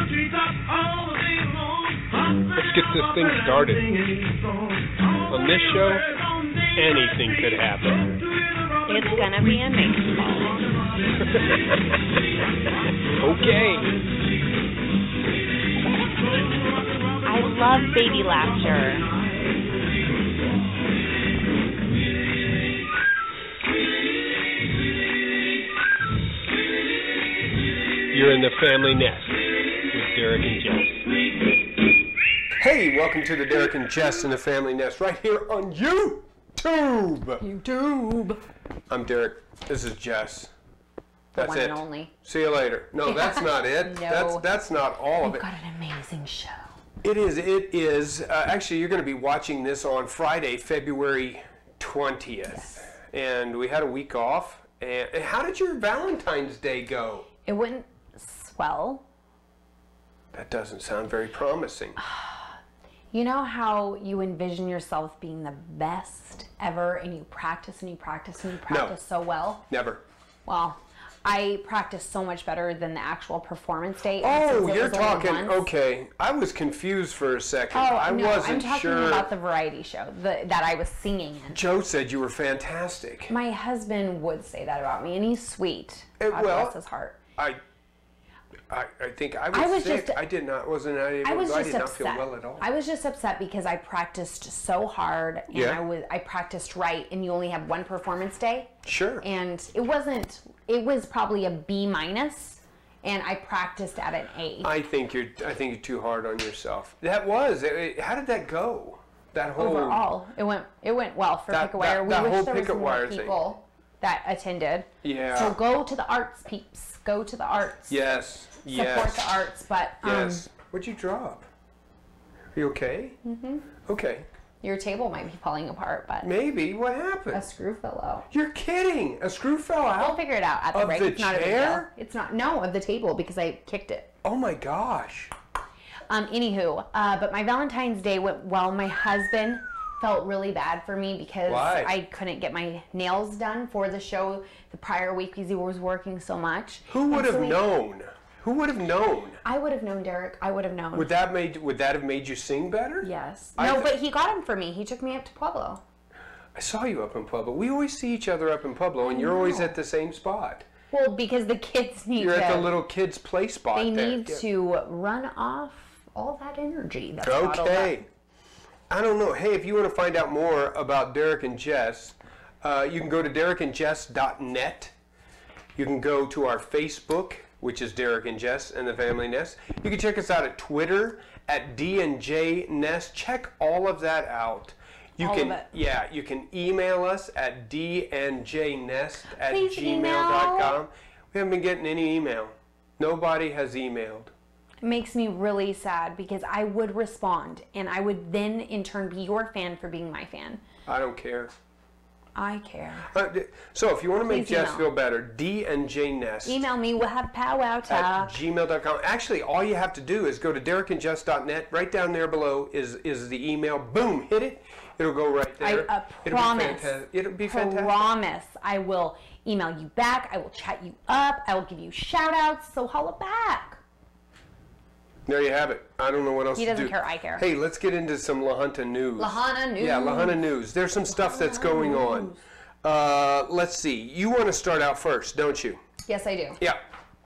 Let's get this thing started. On this show, anything could happen. It's gonna be amazing. Okay. I love baby laughter. You're in the family nest with Derek and Jess. Hey, welcome to the Derek and Jess in the family nest right here on YouTube. I'm Derek. This is Jess. That's one it. And only. See you later. No, that's not it. No. That's not all of it. We've got an amazing show. It is. Actually, you're going to be watching this on Friday, February 20th. Yes. And we had a week off. And how did your Valentine's Day go? It went swell. That doesn't sound very promising. You know how you envision yourself being the best ever, and you practice and you practice and you practice so well? Never. Well, I practiced so much better than the actual performance day. Oh, you're talking, okay. I was confused for a second. Oh, I no, wasn't I'm talking sure. about the variety show that I was singing in. Joe said you were fantastic. My husband would say that about me, and he's sweet. God bless his heart. I think I was sick. I did not feel well at all. I was just upset because I practiced so hard, and I practiced right, and you only have one performance day. Sure. And it was probably a B minus, and I practiced at an A. I think you're too hard on yourself. How did that go? That whole overall, it went well for Pick a Wire. We wish there was more people that attended. Yeah. So go to the arts, peeps. Go to the arts. Yes. Support the arts, but yes. What'd you drop? Are you okay? Mm-hmm. Okay. Your table might be falling apart, but maybe. What happened? A screw fell out. You're kidding! A screw fell out? We'll figure it out at the break. It's not a big deal. It's not. No, of the table because I kicked it. Oh my gosh. Anywho, but my Valentine's Day went well. My husband felt really bad for me because I couldn't get my nails done for the show the prior week because he was working so much. Who would have known? Who would have known? I would have known, Derek. I would have known. Would that have made you sing better? Yes. No, but he got him for me. He took me up to Pueblo. I saw you up in Pueblo. We always see each other up in Pueblo, and you're always at the same spot. Well, because the kids need You're at the little kids' play spot They there. need to run off all that energy that's okay. I don't know. Hey, if you want to find out more about Derek and Jess, you can go to derekandjess.net. You can go to our Facebook, which is Derek and Jess and the Family Nest. You can check us out at Twitter at D&J Nest. Check all of that out. You can email us at dnjnest@gmail.com. We haven't been getting any email. Nobody has emailed. It makes me really sad because I would respond and I would then in turn be your fan for being my fan. I don't care. I care. So if you want to make Jess feel better, dnjnest. Email me. We'll have powwow talk. At gmail.com. Actually, all you have to do is go to derekandjess.net. Right down there below is the email. Boom, hit it. It'll go right there. I promise. It'll be fantastic. Promise. I will email you back. I will chat you up. I will give you shout outs. So holla back. There you have it. I don't know what else to do. He doesn't care. I care. Hey, let's get into some La Junta news. La Junta news. Yeah, La Junta news. There's some stuff that's going on. Let's see. You want to start out first, don't you? Yes, I do. Yeah.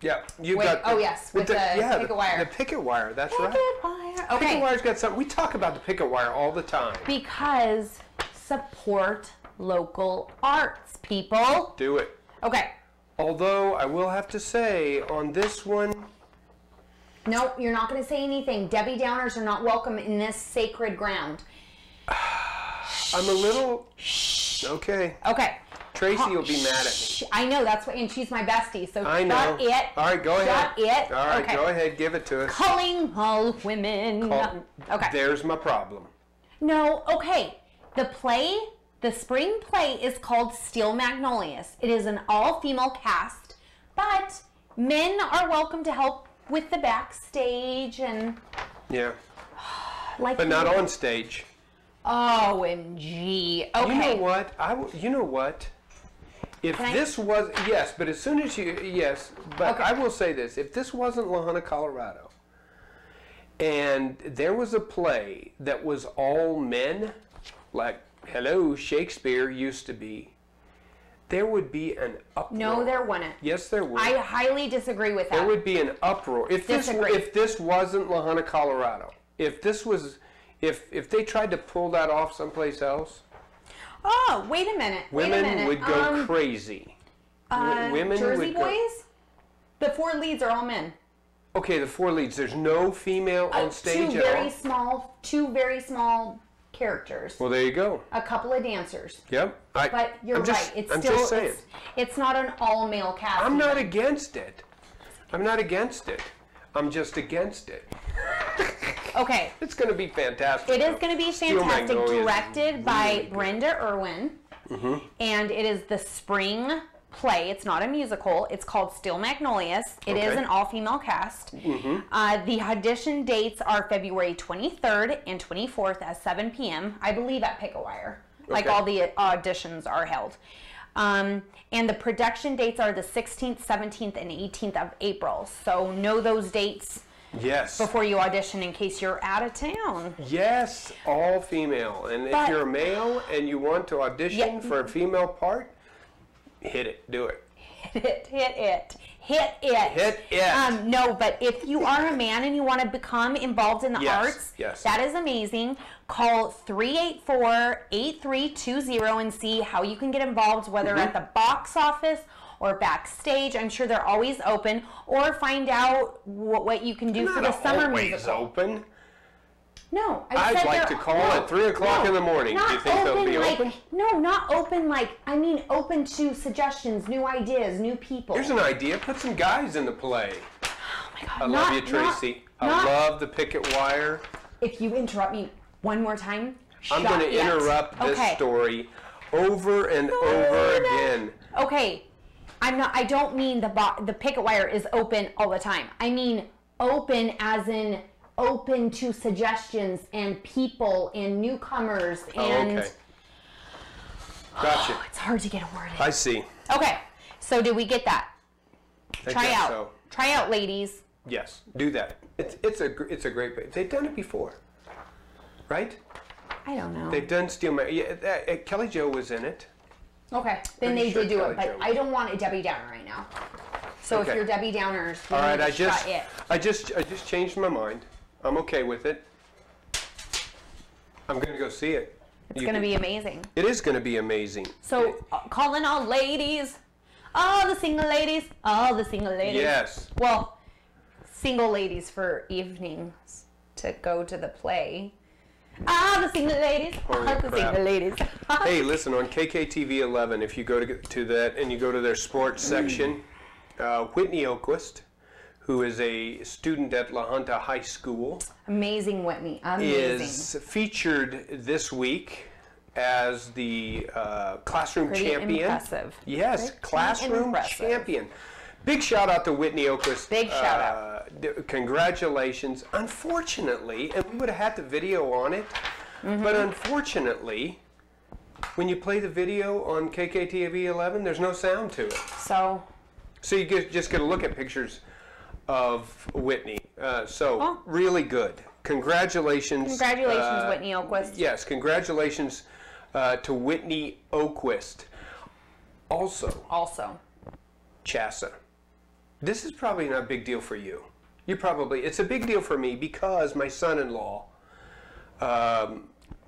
Yeah. With the picket wire. The picket wire. That's right. Picket wire. Okay. Picket wire's got something. We talk about the picket wire all the time. Because support local arts, people. Do it. Okay. Although I will have to say on this one. No, you're not going to say anything. Debbie Downers are not welcome in this sacred ground. I'm a little... Okay. Okay. Tracy will be mad at me. I know, that's what, and she's my bestie, so I know. shut it. All right, go ahead. Shut it. All right, okay. Go ahead, give it to us. Calling all women. Okay. There's my problem. No, okay. The spring play is called Steel Magnolias. It is an all-female cast, but men are welcome to help with the backstage and... Yeah. But not on stage. OMG. Okay. You know what? You know what? If this was... Yes, but as soon as you... Yes, but okay. I will say this. If this wasn't La Junta, Colorado, And there was a play that was all men, like, hello, Shakespeare used to be. There would be an uproar. No, there wouldn't. Yes, there would. I highly disagree with that. There would be an uproar. If this wasn't La Junta, Colorado, if they tried to pull that off someplace else, oh, wait a minute. Women would go crazy. Women Jersey would Boys? The 4 leads are all men. Okay, the 4 leads. There's no female on stage at all? Two very small characters. Well, there you go. A couple of dancers. Yep. But you're right. I'm just saying. It's not an all-male cast. I'm not against it. I'm not against it. I'm just against it. Okay. It's going to be fantastic. It is going to be fantastic. Directed by Brenda Irwin. Mm-hmm. And it is the spring play. It's not a musical. It's called Steel Magnolias. It is an all-female cast. Mm-hmm. The audition dates are February 23rd and 24th at 7 p.m. I believe at Pick-a-Wire. Like all the auditions are held. And the production dates are the 16th, 17th, and 18th of April. So know those dates before you audition in case you're out of town. Yes, all female. And if you're a male and you want to audition for a female part, hit it. Do it. Hit it. No, but if you are a man and you want to become involved in the arts, that is amazing. Call 384-8320 and see how you can get involved, whether at the box office or backstage. I'm sure they're always open. Or find out what you can do for the summer musical. Open. No, I'd like to call at 3 o'clock in the morning. Do you think they'll be open? No, not open I mean open to suggestions, new ideas, new people. Here's an idea. Put some guys in the play. Oh my God. I love you, Tracy. I love the picket wire. If you interrupt me one more time, I'm going to interrupt this story over and over again. Okay. I don't mean the picket wire is open all the time. I mean open as in open to suggestions and people and newcomers and Gotcha. It's hard to get a word in. I see. Okay. So did we get that? Try out, ladies. Yes, do that. It's a great. They've done it before, right? I don't know. They've done Steel Man. Yeah, Kelly Jo was in it. Okay, then they did do it, but I don't want a Debbie Downer right now. So if you're Debbie Downers, all right, I just changed my mind. I'm okay with it. I'm going to go see it. It's going to be amazing. It is going to be amazing. So calling all ladies, all the single ladies, all the single ladies. Yes. Well, single ladies for evenings to go to the play. All the single ladies, single ladies. Hey, listen, on KKTV 11, if you go to that and you go to their sports section, Whitney Oquist, who is a student at La Junta High School. Amazing, Whitney. Is featured this week as the classroom champion. Impressive. Yes, classroom champion. Big shout out to Whitney Oquist. Big shout out. Congratulations. Unfortunately, and we would have had the video on it, but unfortunately, when you play the video on KKTV 11, there's no sound to it. So you just get to look at pictures of Whitney. Really good. Congratulations. Congratulations, Whitney Oquist. Yes, congratulations to Whitney Oquist. Also. Chassa. This is probably not a big deal for you. It's a big deal for me because my son-in-law,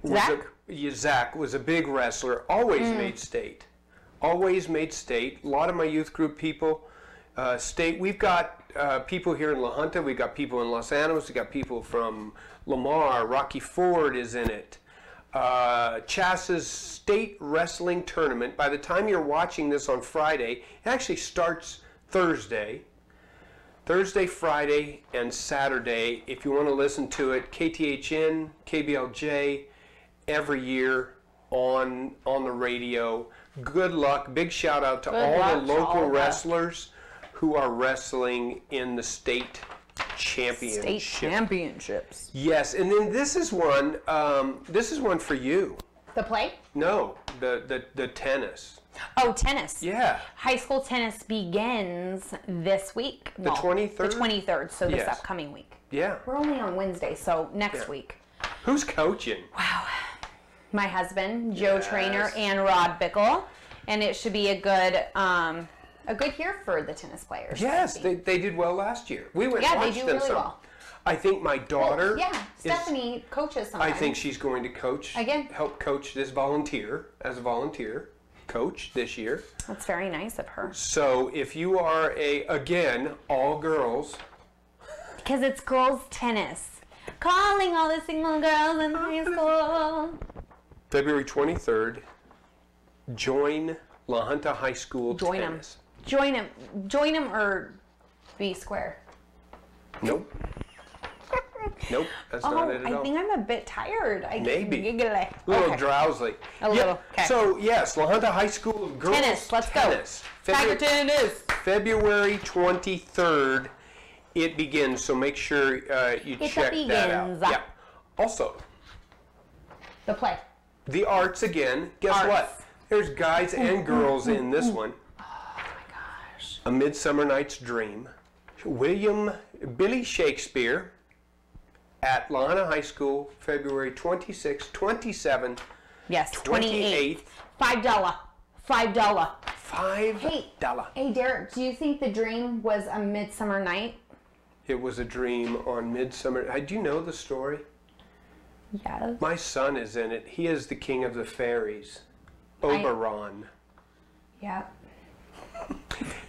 Zach was a big wrestler, always made state. Always made state. A lot of my youth group people, state. We've got people here in La Junta, we've got people in Los Angeles, we've got people from Lamar, Rocky Ford is in it. Chassa's state wrestling tournament, by the time you're watching this on Friday, it actually starts Thursday, Friday, and Saturday. If you want to listen to it, KTHN, KBLJ, every year on the radio. Good luck. Big shout out to all the local wrestlers who are wrestling in the state championships. Yes, and then this is one for you. The play? No, the tennis. Oh, tennis. Yeah. High school tennis begins this week. The 23rd? The 23rd, so this upcoming week. Yeah. We're only on Wednesday, so next week. Who's coaching? Wow. My husband, Joe Yes. Trainer, and Rod Bickle. And it should be a good year for the tennis players. Yes, they did well last year. We went and Yeah, they watched do them really some. well. I think my daughter Stephanie coaches I sometimes. think she's going to coach, Again. help coach as a volunteer coach this year. That's very nice of her. So if you are again, all girls. Because it's girls tennis. Calling all the single girls in high school. February 23rd, join La Junta High School Join them. tennis. Join them or be square. Nope. Nope, that's not it at all. I think I'm a bit tired. Maybe. Giggly. A little Okay. drowsy. A little, okay. So, yes, La Junta High School of Girls Tennis, let's go. Tennis. Tiger tennis. February 23rd, it begins, so make sure you It check that out. begins. Yeah. Also, The play. the arts again. Guess Arts. what? There's guys and girls in this one. Oh my gosh. A Midsummer Night's Dream. Billy Shakespeare at La Junta High School, February 26th, 27th, Yes, 28th. 28th. $5. $5. $5. Hey, Derek, do you think the dream was a midsummer night? It was a dream on Midsummer. Do you know the story? Yes. My son is in it. He is the king of the fairies. Oberon. Yeah.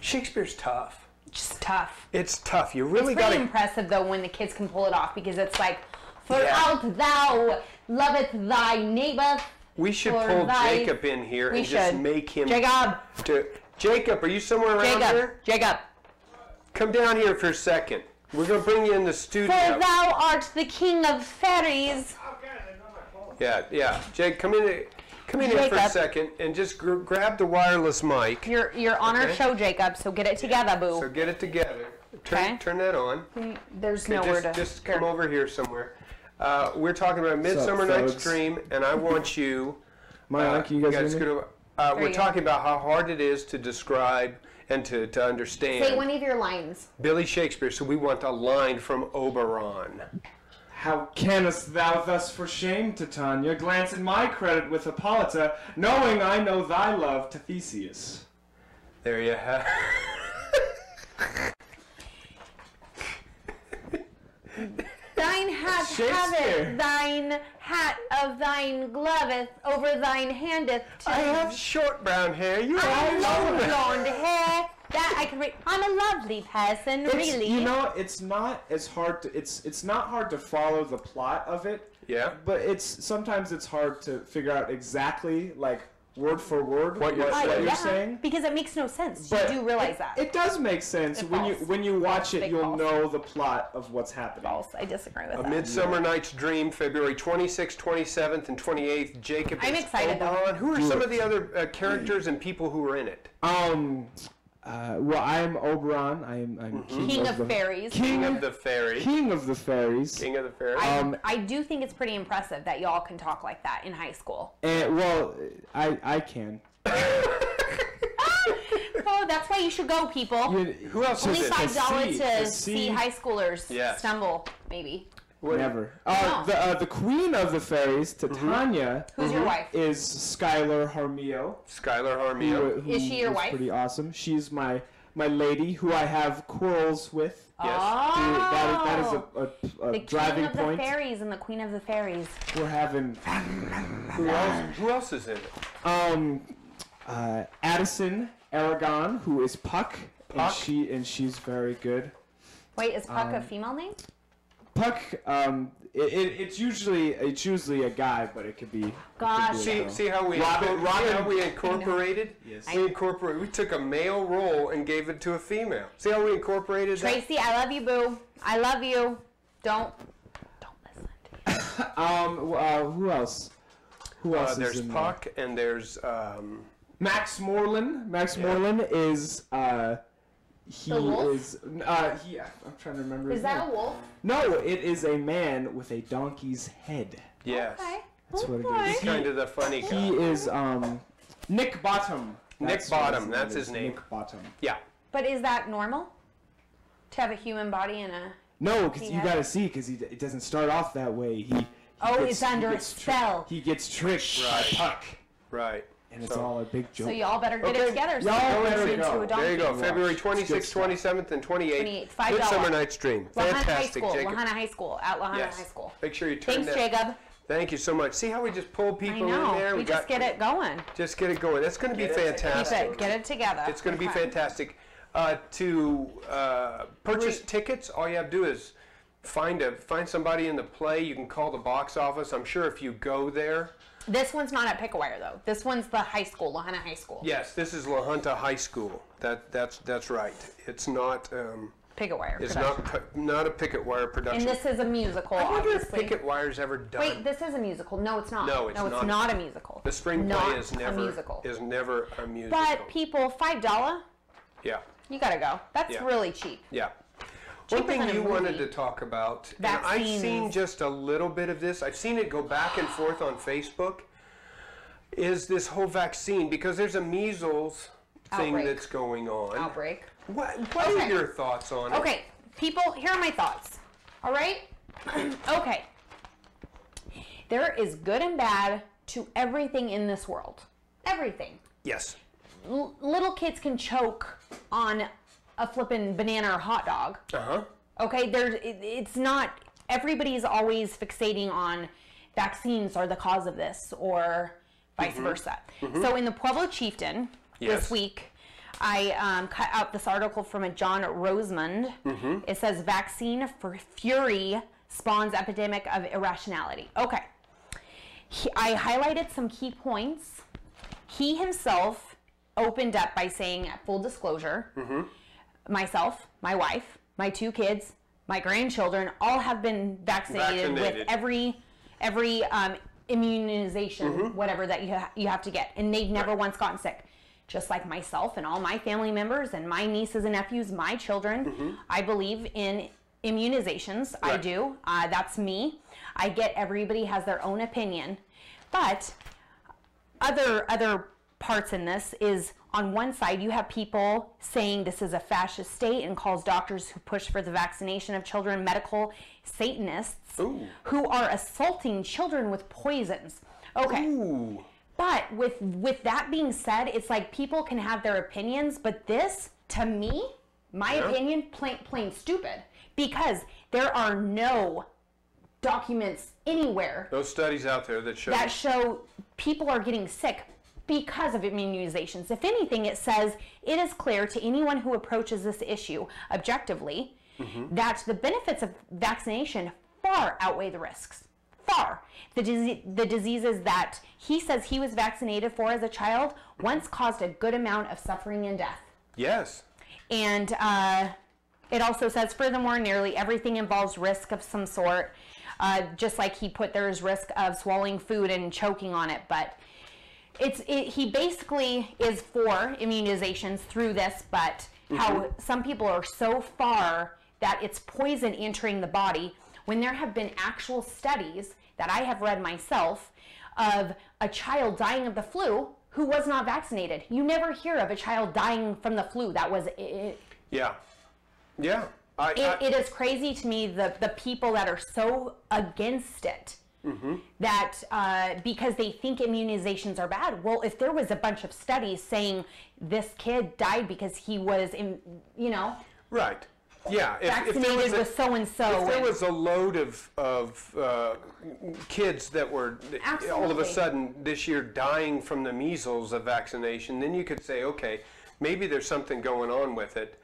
Shakespeare's tough. Just tough. It's tough. You really It's got pretty to. impressive, though, when the kids can pull it off, because it's like, for Yeah. out thou loveth thy neighbor. We should for pull thy- Jacob in here We and just should. make him. Jacob. Jacob, are you somewhere around here? Jacob. Come down here for a second. We're going to bring you in the studio. For thou art the king of fairies. Yeah. Jake, come in here for a Jacob. second and just grab the wireless mic. You're on our Okay. show, Jacob, so get it together, boo. So get it together. Okay. Turn that on. There's Okay, nowhere to... just come over here somewhere. We're talking about Midsummer Night's folks? Dream, and I want you. Can you guys hear me? We're you go. talking about how hard it is to describe and to understand Say one of your lines. Billy Shakespeare. So we want a line from Oberon. How canst thou thus for shame, Titania, glance in my credit with Hippolyta, knowing I know thy love to Theseus? There you have. Thine hat Shakespeare. haveth, thine hat of thine gloveth, over thine handeth. I have short brown hair. You I have have long long brown. blonde hair. That I can read. I'm a lovely person, really. You know, it's not as hard to it's not hard to follow the plot of it. Yeah. But sometimes it's hard to figure out exactly, like, word for word What you're Yeah, saying. because it makes no sense. But you do realize that. It does make sense. It's when false. you watch False, it, big you'll false. know the plot of what's happening. False. I disagree with A that. Midsummer Night's Dream, February 26th, 27th, and 28th. Jacob I'm is excited, though. Oberon. Who are Do some it. of the other characters and people who are in it? Well, I'm Oberon. I'm King of fairies. King of the Fairies. King of the fairies. King of the Fairies. I do think it's pretty impressive that y'all can talk like that in high school. And, well, I can. Oh, that's why you should go, people. Who else Only is it? $5 to see. see high schoolers Yes. stumble, maybe. Never. No. The queen of the fairies, Titania, Who's your wife? is Skylar Harmio. Skylar Harmio. Who Is she your was wife? Pretty awesome. She's my lady who I have quarrels with. Yes. Who- that is a The driving king of point. the fairies and the queen of the fairies. We're having Who else is in it? Addison Aragon, who is Puck, Puck? and she's very good. Wait, is Puck a female name? Puck, it's usually a guy, but it could be. Gosh. See how we incorporated? Yes. We took a male role and gave it to a female. See how we incorporated that? Tracy, I love you, boo. I love you. Don't listen to Who else? Who else is There's in Puck and there's Max Moreland. Max Moreland is he The wolf? is I'm trying to remember. Is his that name. a wolf? No, it is a man with a donkey's head. yes. Okay. That's what it Okay. is. He's kind of the funny guy. He is Nick Bottom. Nick Bottom, that's his name. Nick Bottom. Yeah. But is that normal? To have a human body and a No, because you gotta see, because it doesn't start off that way. It's under a spell. He gets tricked by Puck. Right. And it's all a big joke. So y'all better get it together. So Y'all better into go. a donkey. There you go. February 26th, 27th, and 28th. $5. Midsummer Night's Dream. Fantastic, Jacob. Lahana High School. At Lahana Yes. High School. Make sure you turn Thanks, that. Jacob. Thank you so much. See how we just pull people I know. in there? We just get it going. Just get it going. That's going to be fantastic. Get it together. It's going to be Okay. fantastic. To purchase tickets, all you have to do is find somebody in the play. You can call the box office. I'm sure if you go there. This one's not at Pickawire though. This one's the high school, Lahana High School. Yes, this is La Junta High School. That's right. It's not. Pickawire. It's production. not a picket wire production. And this is a musical. I wonder if obviously. Picket Wire's ever done. Wait, this is a musical. No, it's not. No, it's not. not a musical. The spring not play is never a musical. a musical. But people, $5. Yeah. You gotta go. That's Yeah. really cheap. Yeah. One Cheaper thing than a you wanted movie. to talk about, and I've Vaccines. seen just a little bit of this. I've seen it go back and forth on Facebook. Is this whole vaccine, because there's a measles thing Outbreak. that's going on. Outbreak. What are Okay. your thoughts on it? Okay, people, here are my thoughts. All right? Okay. There is good and bad to everything in this world. Everything. Yes. Little kids can choke on a flippin' banana or hot dog. Uh-huh. Okay, it's not, everybody's always fixating on vaccines are the cause of this or vice versa. So in the Pueblo Chieftain Yes. this week, I cut out this article from a John Rosemond. It says, vaccine for fury spawns epidemic of irrationality. Okay. I highlighted some key points. He himself opened up by saying, full disclosure, myself, my wife, my 2 kids, my grandchildren all have been vaccinated. With every immunization, whatever that you have to get, and they've never once gotten sick. Just like myself and all my family members and my nieces and nephews, my children, I believe in immunizations. I do. That's me. I get everybody has their own opinion, but other parts in this is, on one side you have people saying this is a fascist state and calls doctors who push for the vaccination of children medical Satanists who are assaulting children with poisons. Okay. Ooh. But with that being said, it's like people can have their opinions, but this, to me, my opinion, plain stupid, because there are no documents anywhere Those studies out there that show people are getting sick because of immunizations. If anything, it says it is clear to anyone who approaches this issue objectively that the benefits of vaccination far outweigh the risks. Far. The diseases that he says he was vaccinated for as a child once caused a good amount of suffering and death. Yes. And it also says, furthermore, nearly everything involves risk of some sort. Just like he put, there's risk of swallowing food and choking on it. But he basically is for immunizations through this, but how some people are so far that it's poison entering the body, when there have been actual studies that I have read myself of a child dying of the flu who was not vaccinated. You never hear of a child dying from the flu. That was it. Yeah. Yeah. It is crazy to me, the people that are so against it, that because they think immunizations are bad. Well, if there was a bunch of studies saying this kid died because he was, Right. Yeah. vaccinated with so-and-so. If there was a load of kids that were all of a Absolutely. sudden this year dying from the measles of vaccination, then you could say, okay, maybe there's something going on with it.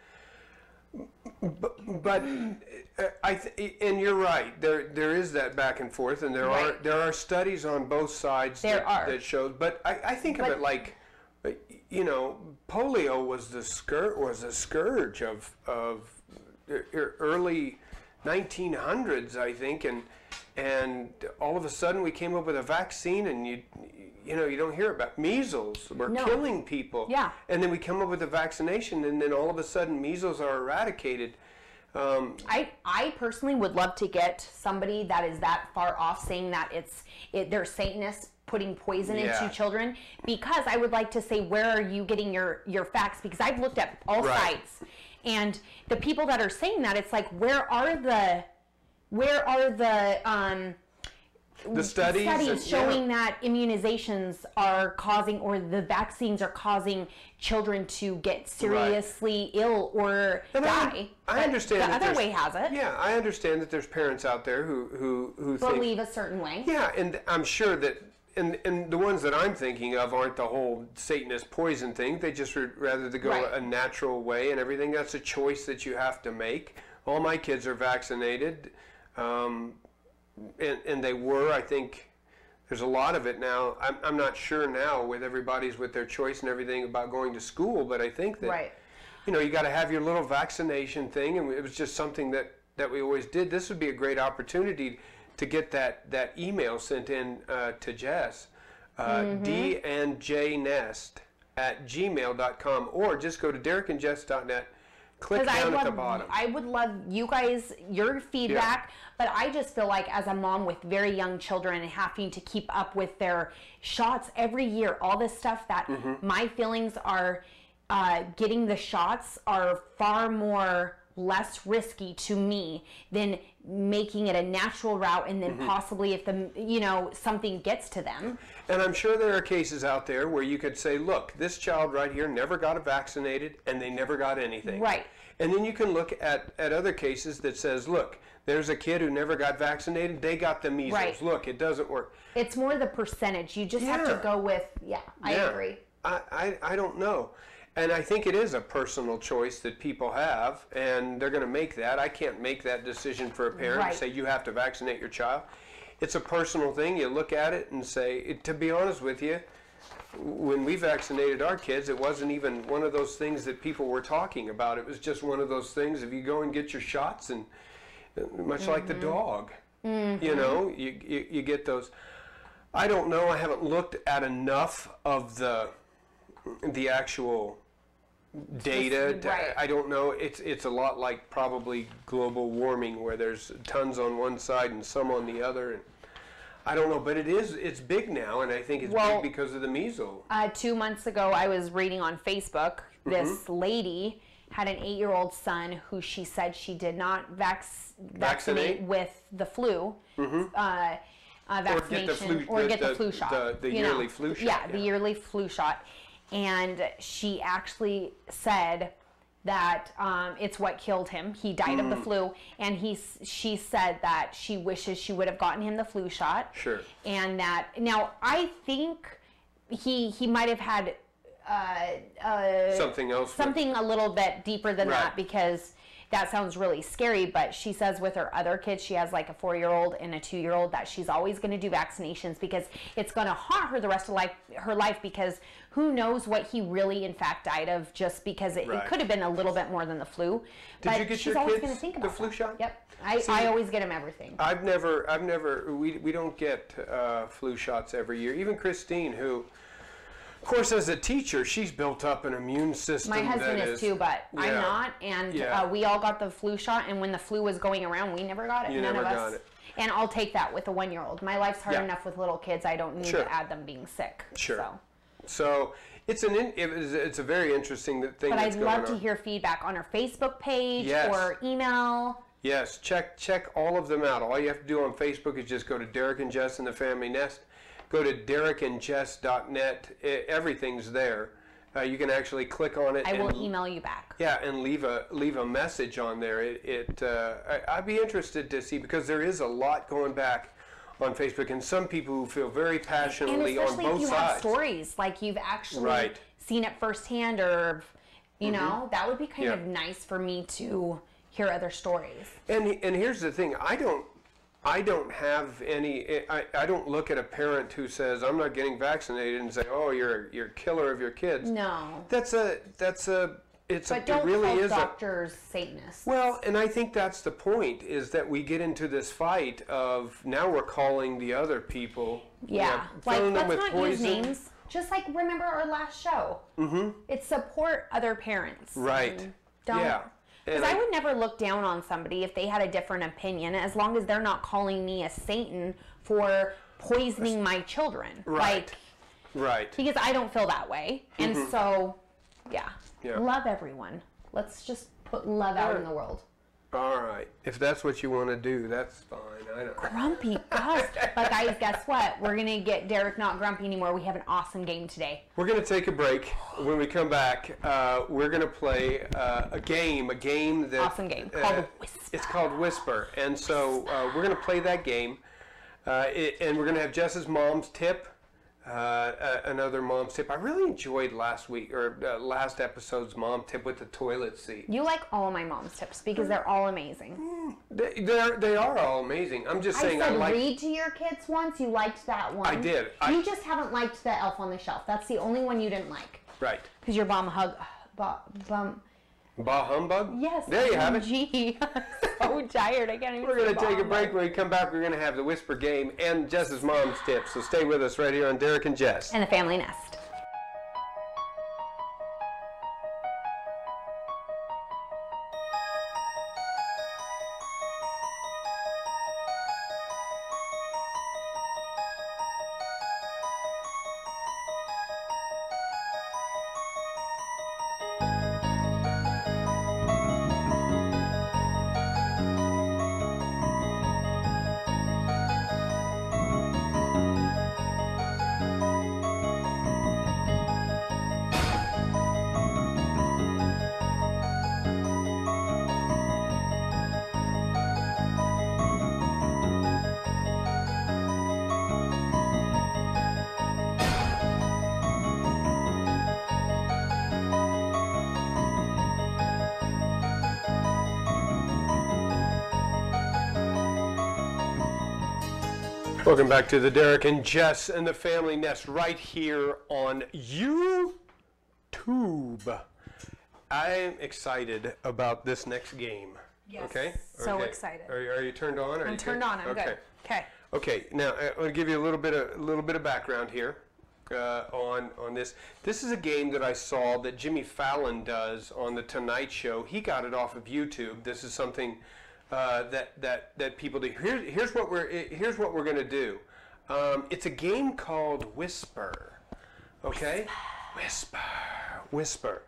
But and you're right. There is that back and forth, and there are studies on both sides that show. But I think of it like, polio was a scourge of early 1900s, I think, and all of a sudden we came up with a vaccine, and you don't hear about measles. We're killing people. Yeah. And then we come up with a vaccination, and then all of a sudden measles are eradicated. I personally would love to get somebody that is that far off saying that they're Satanists putting poison into children, because I would like to say, where are you getting your facts? Because I've looked at all sites, And the people that are saying that, it's like, where are the studies showing that immunizations are causing, or the vaccines are causing children to get seriously ill or die. I understand the that other way has it. Yeah, I understand that there's parents out there who believe a certain way. Yeah, and I'm sure that, and the ones that I'm thinking of aren't the whole Satanist poison thing. They just rather to go a natural way and everything. That's a choice that you have to make. All my kids are vaccinated. And they were. I think there's a lot of it now. I'm not sure now with everybody's with their choice and everything about going to school, but I think that you got to have your little vaccination thing, and it was just something that we always did. This would be a great opportunity to get that email sent in to Jess, dnjnest@gmail.com, or just go to derekandjess.net. Click down at the bottom. I would love you guys, your feedback, but I just feel like as a mom with very young children and having to keep up with their shots every year, all this stuff, that my feelings are getting the shots are far more less risky to me than making it a natural route, and then possibly if something gets to them. And I'm sure there are cases out there where you could say, look, this child right here never got vaccinated and they never got anything. Right. And then you can look at other cases that says, look, there's a kid who never got vaccinated, they got the measles. Right. Look, it doesn't work. It's more the percentage. You just have to go with, I agree. I don't know. And I think it is a personal choice that people have, and they're going to make that. I can't make that decision for a parent and say you have to vaccinate your child. It's a personal thing. You look at it and say, to be honest with you, when we vaccinated our kids, it wasn't even one of those things that people were talking about. It was just one of those things, if you go and get your shots, and much like the dog, you get those. I don't know. I haven't looked at enough of the actual data. I don't know. It's a lot like probably global warming, where there's tons on one side and some on the other. And I don't know, but it's big now, and I think it's big because of the measles. 2 months ago, I was reading on Facebook, this lady had an 8-year-old son who she said she did not vaccinate with the flu. Vaccination or get the flu shot. The yearly flu shot. Yeah, the yearly flu shot. And she actually said that it's what killed him. He died of the flu, and she said that she wishes she would have gotten him the flu shot. Sure. And that, now I think he might have had something else. Something a little bit deeper than that, because that sounds really scary, but she says with her other kids, she has like a 4-year-old and a 2-year-old, that she's always going to do vaccinations because it's going to haunt her the rest of her life, because who knows what he really in fact died of, just because it could have been a little bit more than the flu. Did you get she's your always kids going to think about the flu shot? Yep. I always get them everything. We don't get flu shots every year. Even Christine, who, of course, as a teacher, she's built up an immune system. My husband is too, but I'm not. And we all got the flu shot, and when the flu was going around, we never got it. None of us got it. And I'll take that with a 1-year-old. My life's hard enough with little kids. I don't need to add them being sick. Sure. So it's a very interesting thing. But I'd love to hear feedback on our Facebook page or email. Yes, check all of them out. All you have to do on Facebook is just go to Derek and Jess and the Family Nest. Go to derekandjess.net. Everything's there. You can actually click on it. I will email you back. Yeah, and leave a message on there. I'd be interested to see, because there is a lot going back on Facebook, and some people who feel very passionately on both sides. And especially if you have stories, like you've actually seen it firsthand, or you know, that would be kind of nice for me to hear other stories. And here's the thing, I don't have any. I don't look at a parent who says I'm not getting vaccinated and say, "Oh, you're a killer of your kids." No. But don't really call is doctors Satanists. Well, and I think that's the point, is that we get into this fight of now we're calling the other people. Yeah, like filling them let's with not poison. use names. Just like remember our last show. Mm-hmm. It's support other parents. Right. Don't. Yeah. Because I would never look down on somebody if they had a different opinion, as long as they're not calling me a Satan for poisoning my children. Right. Right. Because I don't feel that way. And so, yeah. Love everyone. Let's just put put love out in the world. All right. If that's what you want to do, that's fine. I don't. Grumpy, gosh. But guys, guess what? We're going to get Derek not grumpy anymore. We have an awesome game today. We're going to take a break. When we come back, we're going to play a game that... Awesome game called Whisper. It's called Whisper. And so we're going to play that game. And we're going to have Jess's mom's tip. Another mom's tip. I really enjoyed last episode's mom tip with the toilet seat. You like all of my mom's tips because they're all amazing. They are all amazing. I'm just saying I said like read to your kids once. You liked that one. I did. You just haven't liked the Elf on the Shelf. That's the only one you didn't like. Right. Because your bomb hug. Bah humbug? Yes. There you have it. Gee, I'm so tired. I can't even. We're going to take a break. When we come back, we're going to have the Whisper game and Jess's mom's tips. So stay with us right here on Derek and Jess. And the Family Nest. Welcome back to the Derek and Jess and the Family Nest right here on YouTube. I am excited about this next game. Yes. Okay? So excited. Are you turned on? I'm turned on. I'm good. Okay. Okay. Now I'm going to give you a little bit of background here on this. This is a game that I saw that Jimmy Fallon does on the Tonight Show. He got it off of YouTube. This is something that people do. Here's what we're going to do. It's a game called Whisper. Okay? Whisper.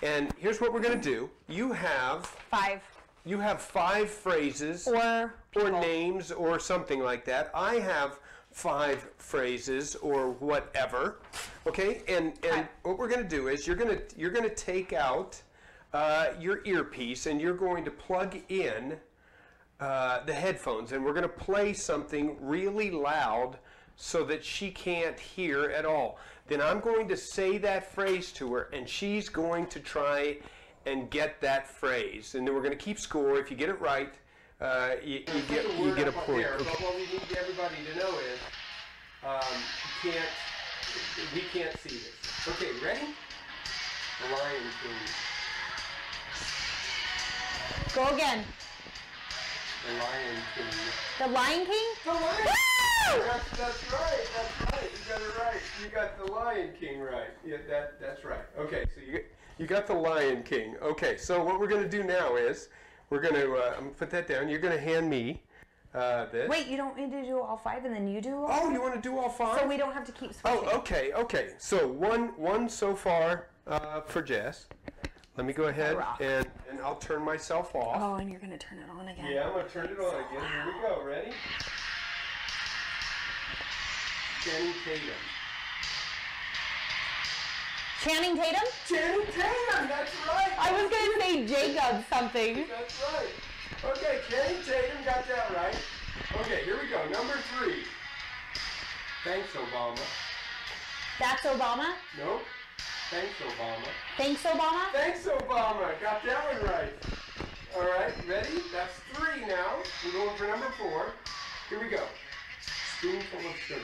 And here's what we're going to do. You have five phrases or names or something like that. I have 5 phrases or whatever. Okay? And what we're going to do is you're going to take out your earpiece and you're going to plug in the headphones, and we're going to play something really loud so that she can't hear at all. Then I'm going to say that phrase to her, and she's going to try and get that phrase. And then we're going to keep score. If you get it right, you get a point. Okay. But what we need everybody to know is we can't see this. Okay, ready? The Lion King. Go again. The Lion King. The Lion King? The Lion King! That's right. You got it right. You got the Lion King right. Yeah, that's right. Okay, so you got the Lion King. Okay, so what we're going to do now is we're going to I'm going to put that down. You're going to hand me this. Wait, you don't need to do all 5 and then you do all 5? Oh, you want to do all 5? So we don't have to keep switching. Oh, okay. So one so far for Jess. Let me go ahead and I'll turn myself off. Oh, and you're going to turn it on again. Yeah, I'm going to turn it on again. Here we go. Ready? Channing Tatum. Channing Tatum? Channing Tatum, that's right. I was going to say Jacob something. That's right. Okay, Channing Tatum got that right. Okay, here we go. Number 3. Thanks, Obama. That's Obama? Nope. Thanks, Obama. Thanks, Obama? Thanks, Obama. Got that one right. All right, ready? That's 3 now. We're going for number 4. Here we go. Spoonful of sugar.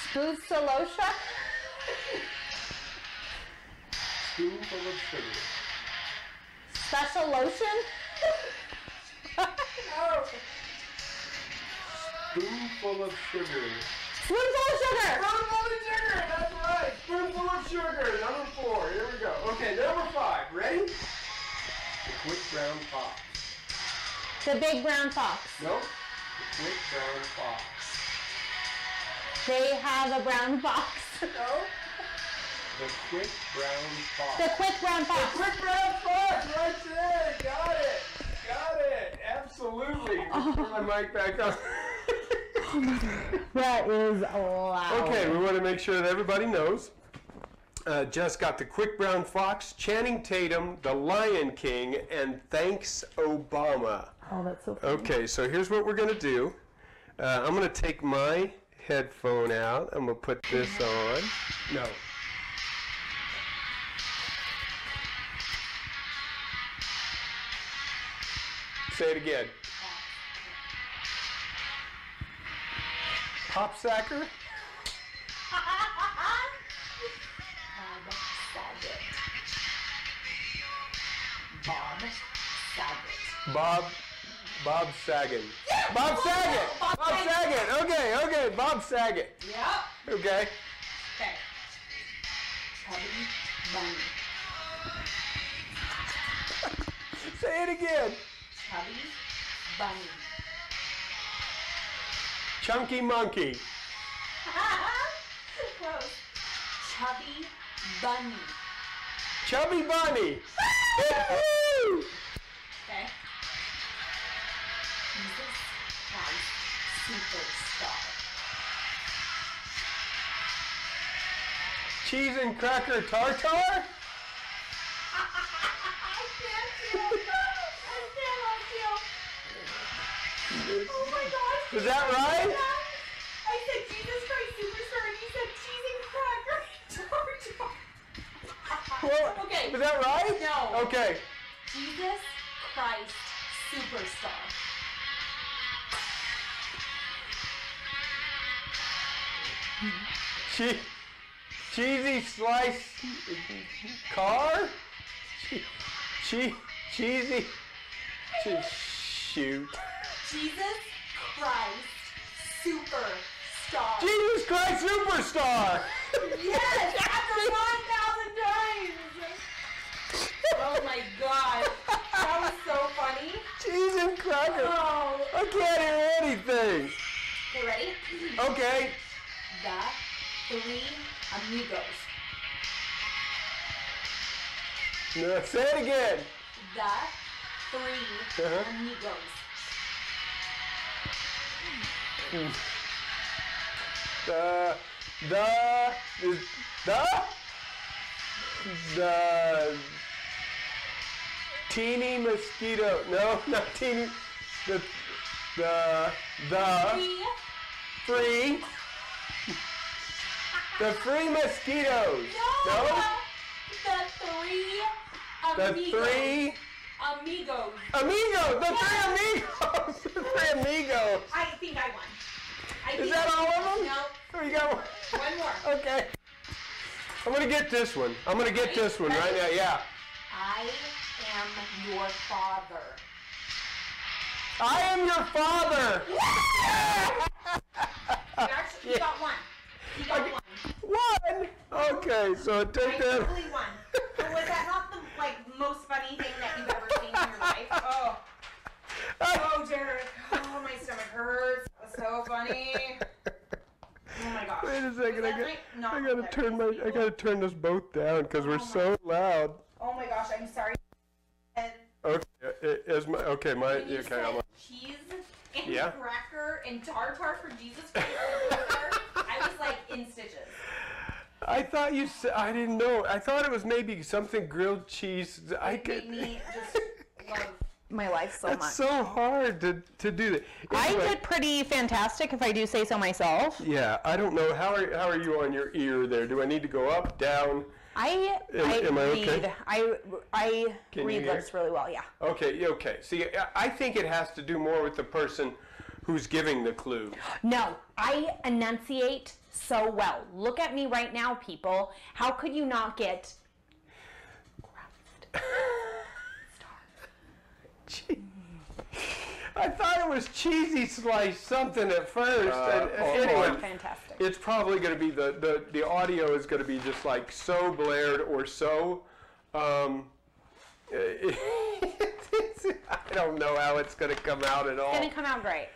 Spoofsalosha? Spoonful of sugar. Special lotion? Oh. Spoonful of sugar. Spoonful of sugar! Spoonful of sugar, that's right. Spoonful of sugar, number 4. Here we go. Okay, number 5. Ready? The quick brown fox. The big brown fox. Nope. The quick brown fox. They have a brown fox. No. The quick brown fox. The quick brown fox. Quick brown fox, right there. Got it. Got it. Absolutely. Put my mic back on. That is loud. Okay, we want to make sure that everybody knows. Jess got the quick brown fox, Channing Tatum, the Lion King, and Thanks Obama. Oh, that's so funny. Okay, so here's what we're going to do. I'm going to take my headphone out. I'm going to put this on. No. Say it again. Popsacker? Bob Saget. Bob Saget! Bob Saget! Okay, Bob Saget. Yep. Okay. Okay. Chubby bunny. Say it again. Chubby bunny. Chunky monkey. Close. Chubby bunny. Chubby bunny. Okay. Jesus Christ Superstar. Cheese and cracker tartar? I can't do it. I cannot do it. Oh my gosh. Is that right? I said Jesus Christ Superstar and you said cheese and cracker. Well, Okay. is that right? No. Okay. Jesus Christ Superstar. Cheesy slice car? Cheesy. Shoot. Jesus Christ Superstar. Jesus Christ Superstar! Yes, after 1,000 times. Oh my God, that was so funny. Cheese and cracker. Oh. I can't hear anything. Okay, ready? Okay. The Three Amigos. No, say it again. The Three Amigos. The teeny mosquito. No, not teeny. The free. The free mosquitoes. No? The The Three Amigos. three Amigos. amigos. The three amigos. The three amigos. I think I won. Is that all of them? No. Oh, you got one. One more. Okay. I'm gonna get this one. I'm gonna get this one right now. Yeah. I am your father. I am your father. You got one. You got one. One. Okay, so take I that. totally won. But was that not the most funny thing that you've ever seen in your life? Oh. Oh, Derek. Oh, my stomach hurts. That was so funny. Oh my gosh. Wait a second. No, I gotta turn this both down because we're so loud. Oh my gosh, I'm sorry. Okay, When you okay. said cheese and Yeah. cracker and tartar for Jesus Christ, I was like in stitches. I thought you said, I didn't know. I thought it was maybe something grilled cheese. It made me just love my life so That's much. so hard to do that. Anyway, I did pretty fantastic, if I do say so myself. Yeah, I don't know. How are you on your ear there? Do I need to go up, down? I Am I read. okay? I Can you read hear? lips really well. Yeah. Okay. See, I think it has to do more with the person who's giving the clue. No, I enunciate so well. Look at me right now, people. How could you not get I thought it was cheesy slice something at first. Anyway, Fantastic. it's probably going to be the audio is going to be just like so blared or so. I don't know how it's going to come out at all. It's gonna come out great.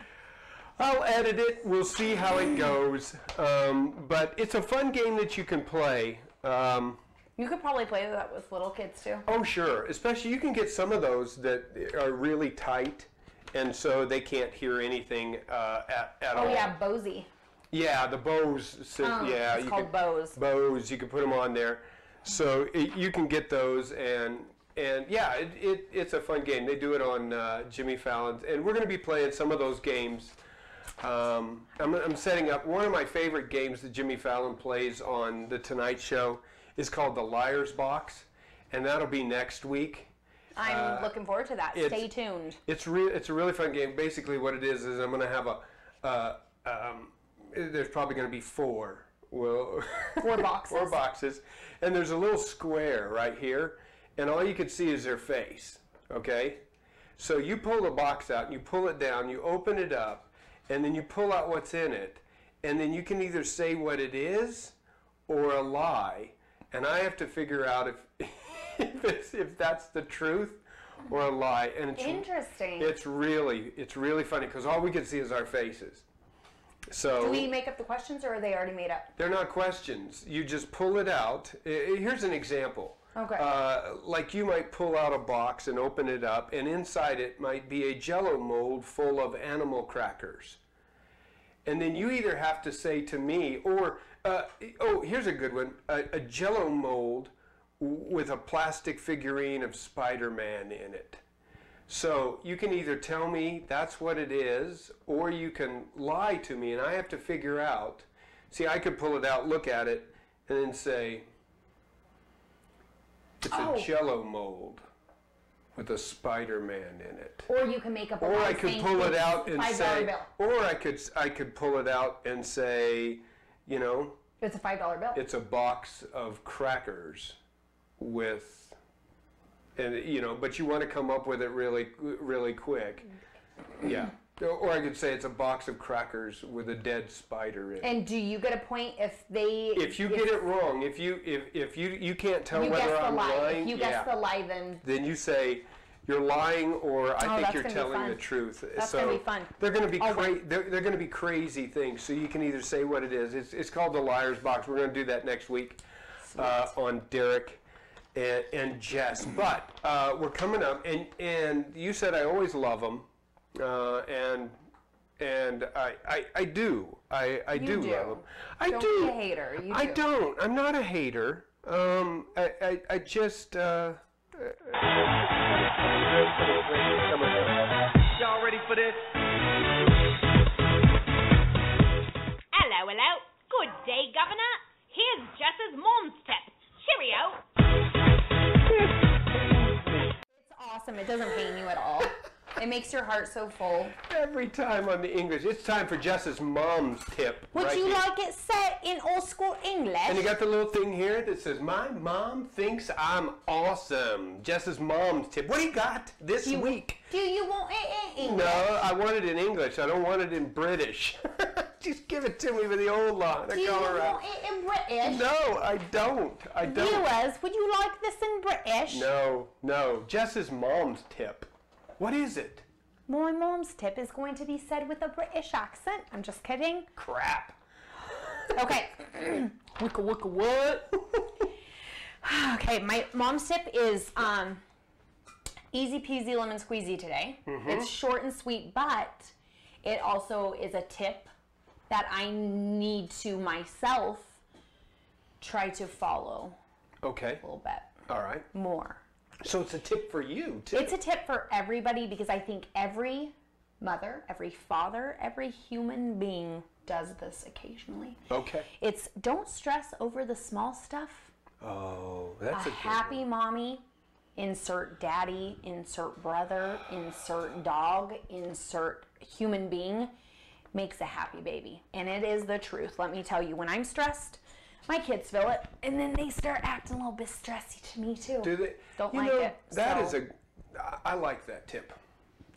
I'll edit it. We'll see how it goes. But it's a fun game that you can play. You could probably play that with little kids too. Oh, sure. Especially you can get some of those that are really tight, and so they can't hear anything at all. Oh yeah, Bosey. Yeah, the Bose. Yeah, it's called Bose. Bose. You can put them on there, so you can get those, and yeah, it's a fun game. They do it on Jimmy Fallon's, and we're going to be playing some of those games. I'm setting up one of my favorite games that Jimmy Fallon plays on the Tonight Show is called the Liar's Box, and that'll be next week. I'm looking forward to that. Stay tuned. It's a really fun game. Basically, what it is I'm going to have there's probably going to be four boxes. 4 boxes, and there's a little square right here, and all you can see is their face. Okay, so you pull the box out, and you pull it down, you open it up, and then you pull out what's in it, and then you can either say what it is or a lie, and I have to figure out if that's the truth or a lie. And it's interesting. It's really funny because all we can see is our faces. So do we make up the questions, or are they already made up? They're not questions. You just pull it out. Here's an example. Okay. Like you might pull out a box and open it up, and inside it might be a Jell-O mold full of animal crackers. And then you either have to say to me, or here's a good one: a Jell-O mold with a plastic figurine of Spider-Man in it. So you can either tell me that's what it is, or you can lie to me, and I have to figure out. See, I could pull it out, look at it, and then say, it's a Jell-O mold with a Spider-Man in it. Or you can make up a Or lie I could saying pull it it's out and $5 say, bill. or I could pull it out and say, you know, It's a $5 bill. it's a box of crackers with. And you know, but you want to come up with it really quick. Yeah. Or I could say it's a box of crackers with a dead spider in it. And do you get a point if they? If you get it wrong, if you can't tell you whether guess the I'm lie. lying, If you guess the lie, then you say you're lying, or I think that's you're gonna be telling fun. the truth. That's so gonna be fun. They're going to be Oh, they're going to be crazy things. So you can either say what it is. It's called the Liar's Box. We're going to do that next week on Derek and Jess. But we're coming up, and you said I always love them, and I do. I do love them. I Don't do. be a hater. You I do. don't. I'm not a hater. I just. Y'all ready for this? Hello, hello. Good day, Governor. Here's Jess's mom's tip. Cheerio. It's awesome. It doesn't pain you at all. It makes your heart so full. Every time on the English, it's time for Jess's mom's tip. Would right you here. like it said in old school English? And you got the little thing here that says, "My mom thinks I'm awesome." Jess's mom's tip. What do you got this week? Do you want it in English? No, I want it in English. I don't want it in British. Just give it to me with the old line. Do you want it in British? No, I don't. I don't. Viewers, would you like this in British? No. Jess's mom's tip. What is it? My mom's tip is going to be said with a British accent. I'm just kidding. Crap. Okay. Wicka what? Okay, my mom's tip is easy peasy lemon squeezy today. Mm-hmm. It's short and sweet, but it also is a tip that I need to myself try to follow Okay. a little bit All right. more. So it's a tip for you, too. It's a tip for everybody because I think every mother, every father, every human being does this occasionally. Okay. It's don't stress over the small stuff. Oh, that's a good Happy one. mommy, insert daddy, insert brother, insert dog, insert human being, makes a happy baby. And it is the truth. Let me tell you, when I'm stressed, my kids feel it, and then they start acting a little bit stressy to me too. Do they? Don't you like know, it. That so. is I like that tip.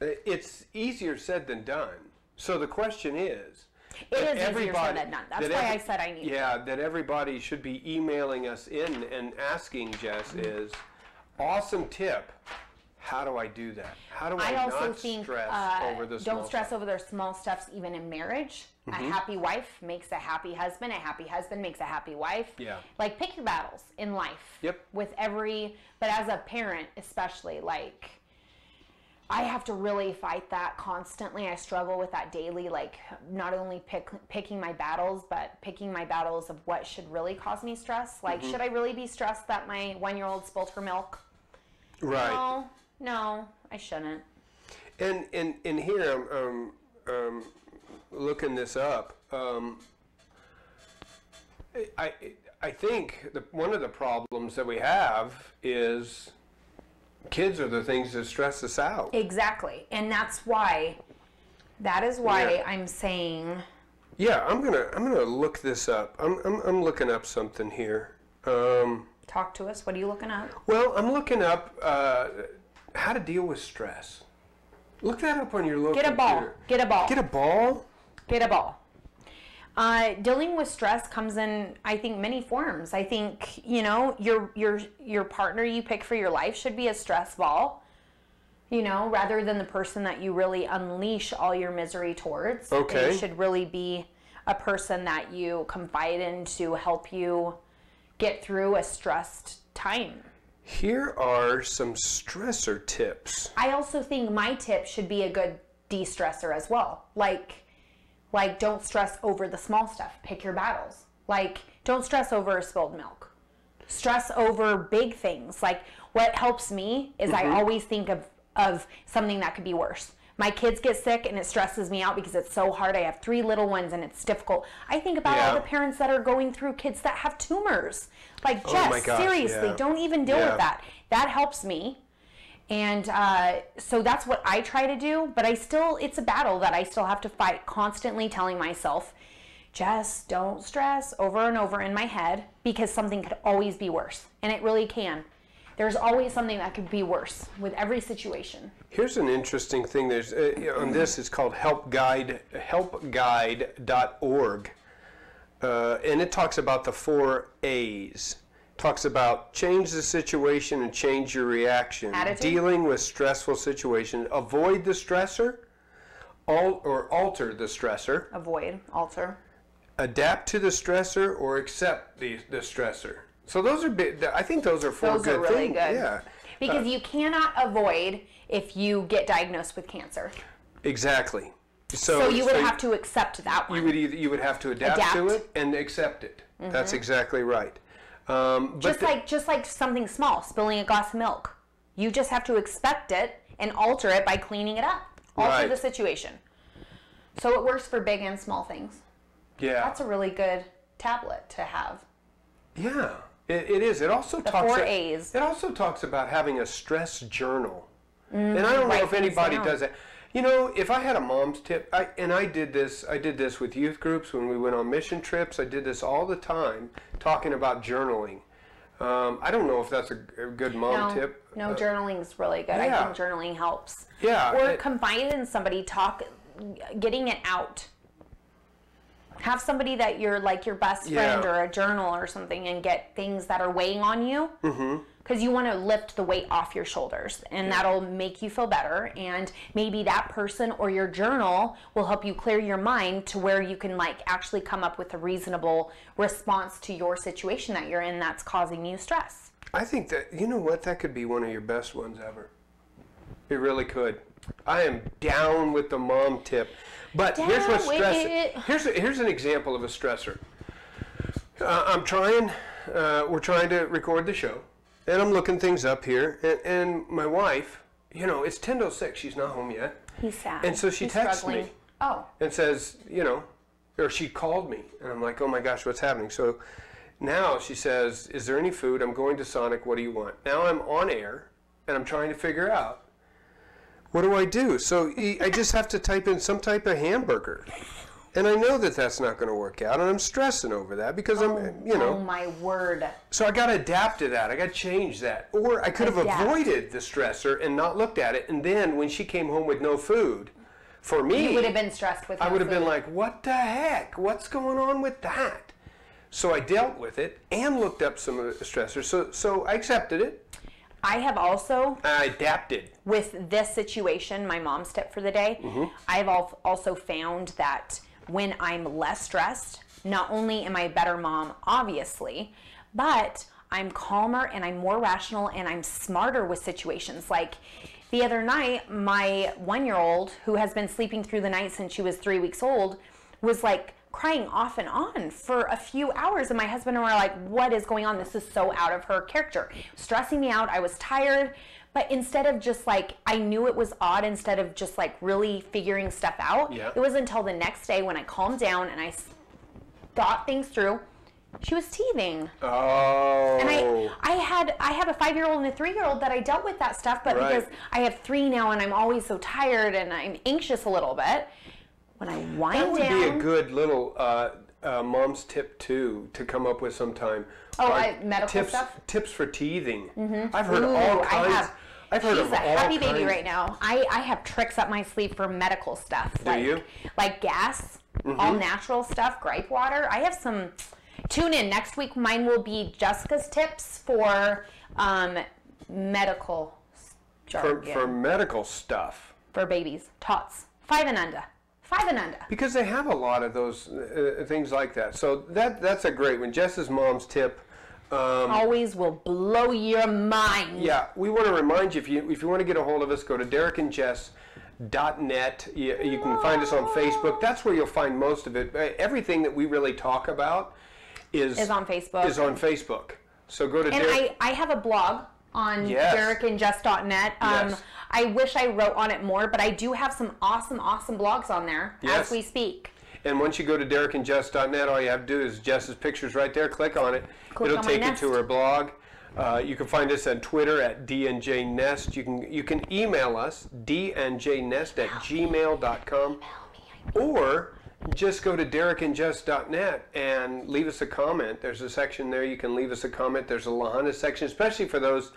It's easier said than done. So the question is, It is easier everybody- said than done. That's that why every- I said I need Yeah, that everybody should be emailing us in and asking Jess is, awesome tip. how do I do that? How do I I also not think stress over the small don't stress stuff? over their small stuffs even in marriage. A happy wife makes a happy husband. A happy husband makes a happy wife. Yeah. Like, pick your battles in life. Yep. But as a parent especially, like, I have to really fight that constantly. I struggle with that daily, like, not only picking my battles, but picking my battles of what should really cause me stress. Like, should I really be stressed that my 1-year-old spilled her milk? Right. No, I shouldn't. And here I'm looking this up. I think one of the problems that we have is kids are the things that stress us out. Exactly. And that is why Yeah. I'm saying, Yeah, I'm gonna look this up. I'm looking up something here. talk to us. What are you looking at? Well, I'm looking up how to deal with stress. Look that up on your local Get a ball. computer. Get a ball. Get a ball? Get a ball. Dealing with stress comes in, I think, many forms. I think, your partner you pick for your life should be a stress ball, rather than the person that you really unleash all your misery towards. Okay. They should really be a person that you confide in to help you get through a stressed time. Here are some stressor tips. I also think my tip should be a good de-stressor as well. Like don't stress over the small stuff. Pick your battles. Like, don't stress over spilled milk. Stress over big things. Like, what helps me is I always think of something that could be worse. My kids get sick and it stresses me out because it's so hard. I have 3 little ones and it's difficult. I think about all the parents that are going through kids that have tumors. Like, Jess, my gosh, seriously, yeah. don't even deal with that. That helps me. And so that's what I try to do, but it's a battle that I still have to fight, constantly telling myself, Jess, don't stress, over and over in my head, because something could always be worse. And it really can. There's always something that could be worse with every situation. Here's an interesting thing. There's on this, it's called helpguide.org. And it talks about the 4 A's. Talks about change the situation and change your reaction. Attitude? Dealing with stressful situations. Avoid the stressor or alter the stressor. Avoid, alter. Adapt to the stressor or accept the stressor. So those are I think those are 4 Those good are really things. good. Yeah. Because you cannot avoid if you get diagnosed with cancer. Exactly. So you would have to accept that one. You would have to adapt to it and accept it. That's exactly right. Just like something small, spilling a glass of milk. You just have to expect it and alter it by cleaning it up. Alter Right. the situation. So it works for big and small things. Yeah. That's a really good tablet to have. Yeah. It is. It also The talks 4 A's. It also talks about having a stress journal. And I don't know write if things anybody down. does that. If I had a mom's tip, I did this with youth groups when we went on mission trips. I did this all the time, talking about journaling. I don't know if that's a good mom tip. No, journaling's really good. I yeah. think journaling helps. Yeah. Or confide in somebody, getting it out. Have somebody that you're like your best friend Yeah. or a journal or something and get things that are weighing on you. Because you want to lift the weight off your shoulders and that'll make you feel better. And maybe that person or your journal will help you clear your mind to where you can actually come up with a reasonable response to your situation that you're in that's causing you stress. I think that, that could be one of your best ones ever. It really could. I am down with the mom tip. But here's what here's an example of a stressor. We're trying to record the show, and I'm looking things up here, and my wife, it's 10:06, she's not home yet. He's sad. And so she He's texts struggling. me Oh. and says, or she called me, and I'm like, oh my gosh, what's happening? So now she says, is there any food? I'm going to Sonic, what do you want? Now I'm on air, and I'm trying to figure out, what do I do? So I just have to type in some type of hamburger. And I know that that's not going to work out, and I'm stressing over that because Oh my word. So I got to adapt to that. I got to change that. Or I could have Adapt. avoided the stressor and not looked at it. And then when she came home with no food, for me, You would have been stressed with I no would have been food. like, what the heck? What's going on with that? So I dealt with it and looked up some of the stressors. So I accepted it. I have also, I adapted. with this situation, my mom's tip for the day, I've also found that when I'm less stressed, not only am I a better mom, obviously, but I'm calmer and I'm more rational and I'm smarter with situations. Like the other night, my 1-year-old, who has been sleeping through the night since she was 3 weeks old, was like crying off and on for a few hours. And my husband and I were like, what is going on? This is so out of her character. Stressing me out. I was tired. But instead of just like, I knew it was odd, instead of just like really figuring stuff out, it was until the next day when I calmed down and I thought things through, she was teething. Oh. And I have a 5-year-old and a 3-year-old that I dealt with that stuff, but because I have 3 now and I'm always so tired and I'm anxious a little bit, when I wind down. That would be a good little mom's tip too to come up with sometime. Medical stuff? Tips for teething. I've heard all kinds. I've heard She's of a all happy baby kinds. right now. I have tricks up my sleeve for medical stuff. Do you? Like gas, all natural stuff, gripe water. I have some. Tune in next week. Mine will be Jessica's tips for medical jargon. For medical stuff. For babies, tots, 5 and under. 5 and under. Because they have a lot of those things like that. So that's a great one. Jess's mom's tip. Always will blow your mind. Yeah, we want to remind you, if you want to get a hold of us, go to derekandjess.net. You can find us on Facebook. That's where you'll find most of it. Everything that we really talk about is on Facebook. Is on Facebook. So go to And I have a blog on derekandjess.net. Yes. I wish I wrote on it more, but I do have some awesome blogs on there as we speak. And once you go to derekandjess.net, all you have to do is Jess's picture's right there. Click on it. It'll take you to her blog. You can find us on Twitter at dnjnest. You can email us, dnjnest@gmail.com. Or just go to derekandjess.net and leave us a comment. There's a section there you can leave us a comment. There's a Lahana section, especially for those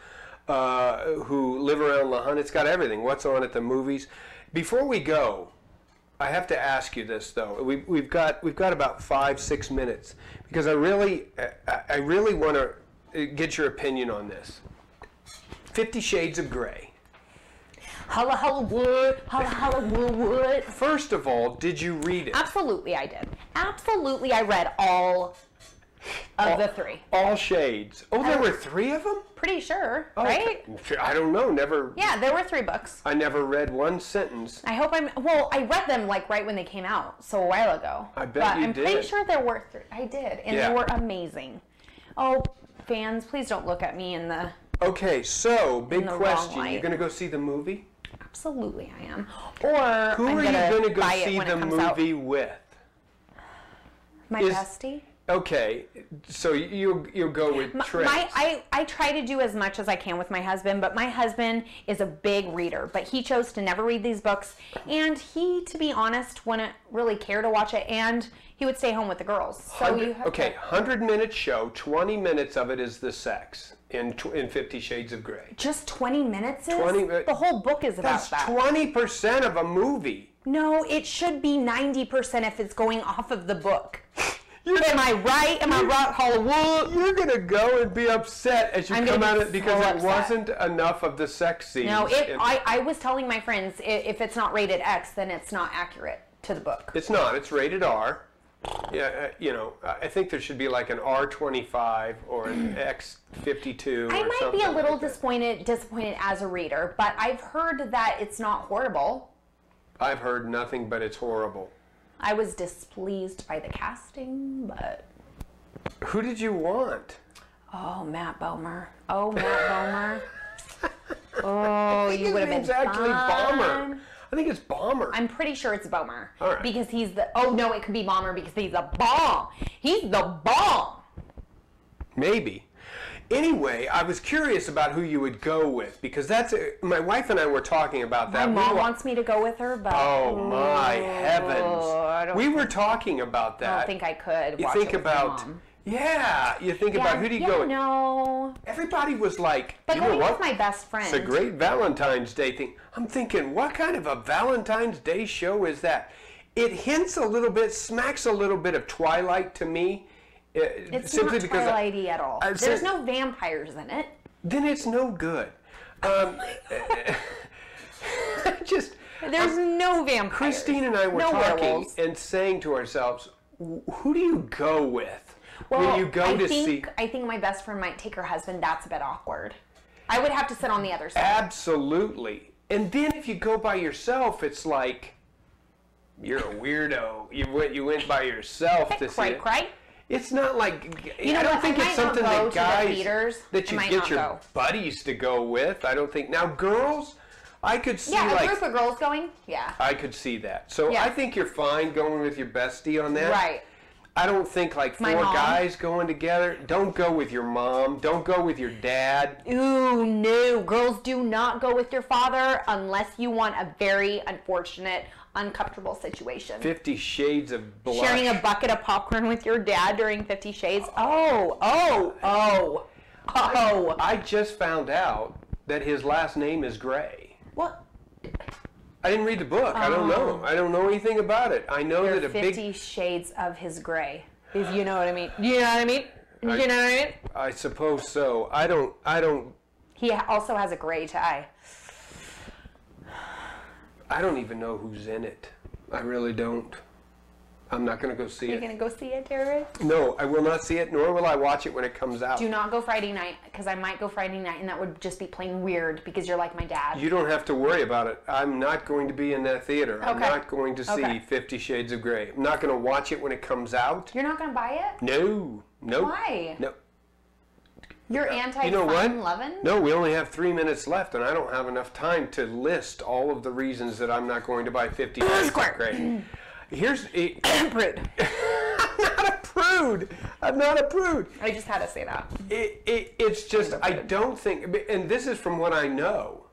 who live around Lahana. It's got everything. What's on at the movies. Before we go, I have to ask you this though. We've got about 5-6 minutes because I really want to get your opinion on this. 50 Shades of Grey. Holla, holla, wood. Holla, holla, wood. First of all, did you read it? Absolutely, I did. Absolutely, I read all of the 3. All shades. Oh, there were 3 of them? Pretty sure, Oh, right? okay. I don't know. Never. Yeah, there were 3 books. I never read one sentence. I hope I read them like right when they came out, so a while ago. I bet but you I'm did. pretty sure there were 3. I did, and Yeah. they were amazing. Oh, fans, please don't look at me in the... Okay, so big the wrong question. light. You're going to go see the movie? Absolutely, I am. Or Who I'm are you going to go buy it see when the it comes out. movie with? My Is- bestie. Okay, so you'll go with Trent. I try to do as much as I can with my husband, but my husband is a big reader, but he chose to never read these books, and he, to be honest, wouldn't really care to watch it, and he would stay home with the girls. So you have 100-minute show, 20 minutes of it is the sex in 50 Shades of Grey. just 20 minutes is? 20 the whole book is about That's that. 20% of a movie. No, it should be 90% if it's going off of the book. Am I right? Am I right, Hollywood? You're going to go and be upset as you I'm come gonna out be of it because so it upset. wasn't enough of the sex scenes. No, And- I was telling my friends, if it's not rated X, then it's not accurate to the book. It's not. It's rated R. Yeah, I think there should be like an R25 or an X52 I or might something be a little like that. disappointed as a reader, but I've heard that it's not horrible. I've heard nothing but it's horrible. I was displeased by the casting, but Who did you want? oh, Matt Bomer. Oh, Matt Bomer. Oh, you would have been It's actually fun. Bomber. I think it's Bomber. I'm pretty sure it's Bomer. All right. Because he's the, oh no, it could be Bomber because he's the bomb. He's the bomb. Maybe. Anyway, I was curious about who you would go with because that's my wife and I were talking about My that. mom wants me to go with her, but Oh my I heavens! don't We were talking about that. I don't think I could You watch think it with my about mom. you think about who do you go with? No. Everybody was like, But you know going what? with my best friend. It's a great Valentine's Day thing. I'm thinking, what kind of a Valentine's Day show is that? It hints a little bit, smacks a little bit of Twilight to me. It's simply not because Twilighty at all. I've There's said- no vampires in it. then it's no good. Just There's no vampires. Christine and I were no talking werewolves. and saying to ourselves, who do you go with Well, when you go I to think, see? I think my best friend might take her husband. That's a bit awkward. I would have to sit on the other side. Absolutely. And then if you go by yourself, it's like you're a weirdo. You went by yourself to see it. Right? It's not like You know I don't what? think I it's might something not go that to the guys theaters. that I you might get not your go. buddies to go with. I don't think now girls. I could see Yeah, a like group of girls going. Yeah. I could see that. So Yeah. I think you're fine going with your bestie on that. Right. I don't think like My four mom. guys going together. Don't go with your mom. Don't go with your dad. Ooh, no. Girls do not go with your father unless you want a very unfortunate, uncomfortable situation. 50 Shades of Blush. Sharing a bucket of popcorn with your dad during 50 Shades. Oh. I just found out that his last name is Gray. What? I didn't read the book. I don't know. I don't know anything about it. I know There that are a 50 big. shades of his gray. If you know what I mean. You know what I mean? You know what I mean? I suppose so. I don't. He also has a gray tie. I don't even know who's in it. I really don't. I'm not going to go see Are you it. going to go see it, Derek? No, I will not see it, nor will I watch it when it comes out. Do not go Friday night, because I might go Friday night, and that would just be plain weird, because you're like my dad. You don't have to worry about it. I'm not going to be in that theater. I'm Okay. not going to see Okay. 50 Shades of Grey. I'm not going to watch it when it comes out. You're not going to buy it? No. No. Why? No. You're anti-fun You know what? loving? No, we only have 3 minutes left, and I don't have enough time to list all of the reasons that I'm not going to buy 50 Shades of Grey. Here's Prude. I'm not a prude. I'm not a prude. I just had to say that. It's just I don't think, and this is from what I know.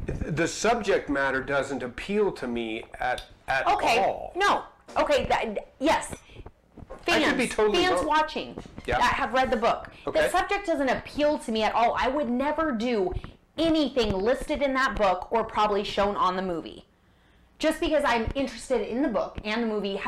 The subject matter doesn't appeal to me at Okay. all. No. Okay. Yes. Fans, I could be totally fans wrong. watching Yeah. that have read the book. Okay. The subject doesn't appeal to me at all. I would never do anything listed in that book or probably shown on the movie. Just because I'm interested in the book and the movie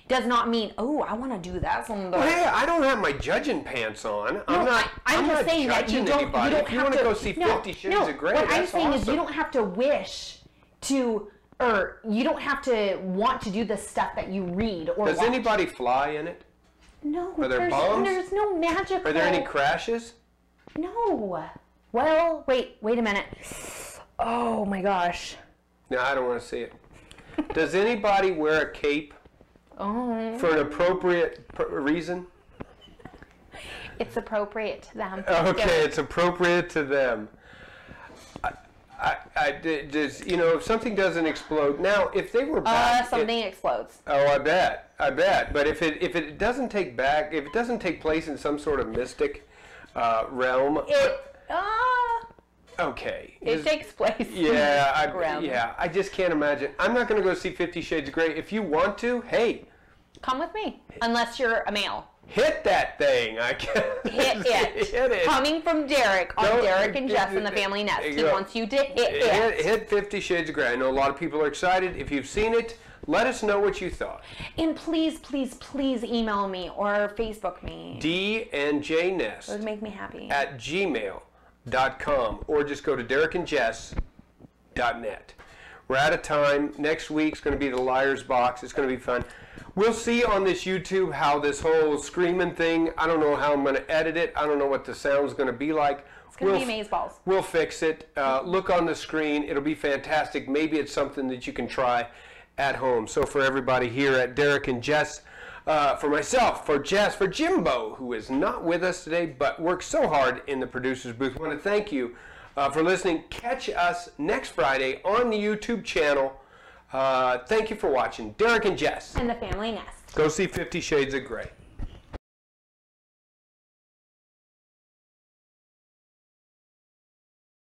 does not mean, oh, I want to do that someday. Well, hey, I don't have my judging pants on. I'm No, not. I'm just not saying that you judging don't. anybody. You don't if you have want to go see 50 Shades of Grey, what I'm that's saying is awesome. you don't have to wish to, or you don't have to want to do the stuff that you read or Does watch. anybody fly in it? No. Are there there's, bombs? There's no magical. Are there any crashes? No. Well, wait a minute. Oh my gosh. No, I don't want to see it. Does anybody wear a cape Oh. for an appropriate reason? It's appropriate to them. Okay, it's appropriate to them. Does, if something doesn't explode. Now, if they were back, Something explodes. oh, I bet. But if it doesn't take place in some sort of mystic realm, okay. It takes place. Yeah, realm. I just can't imagine. I'm not going to go see 50 Shades of Grey. If you want to, hey, Come with me, unless you're a male. hit that thing. I can't. Hit it. Hit it. Coming from Derek on No, Derek and Jess and the Family Nest. He go. wants you to hit it. Hit 50 Shades of Grey. I know a lot of people are excited. If you've seen it, let us know what you thought. And please, please, please email me or Facebook me. DNJNest It would make me happy. at gmail.com or just go to derekandjess.net. We're out of time. Next week's going to be the Liar's Box. It's going to be fun. We'll see on this YouTube how this whole screaming thing, I don't know how I'm going to edit it. I don't know what the sound's going to be like. It's going to be amazeballs. We'll fix it. Look on the screen. It'll be fantastic. Maybe it's something that you can try at home. So for everybody here at Derek and Jess, for myself, for Jess, for Jimbo, who is not with us today but works so hard in the producer's booth, I want to thank you for listening. Catch us next Friday on the YouTube channel. Thank you for watching. Derek and Jess. And the Family Nest. Go see 50 Shades of Grey.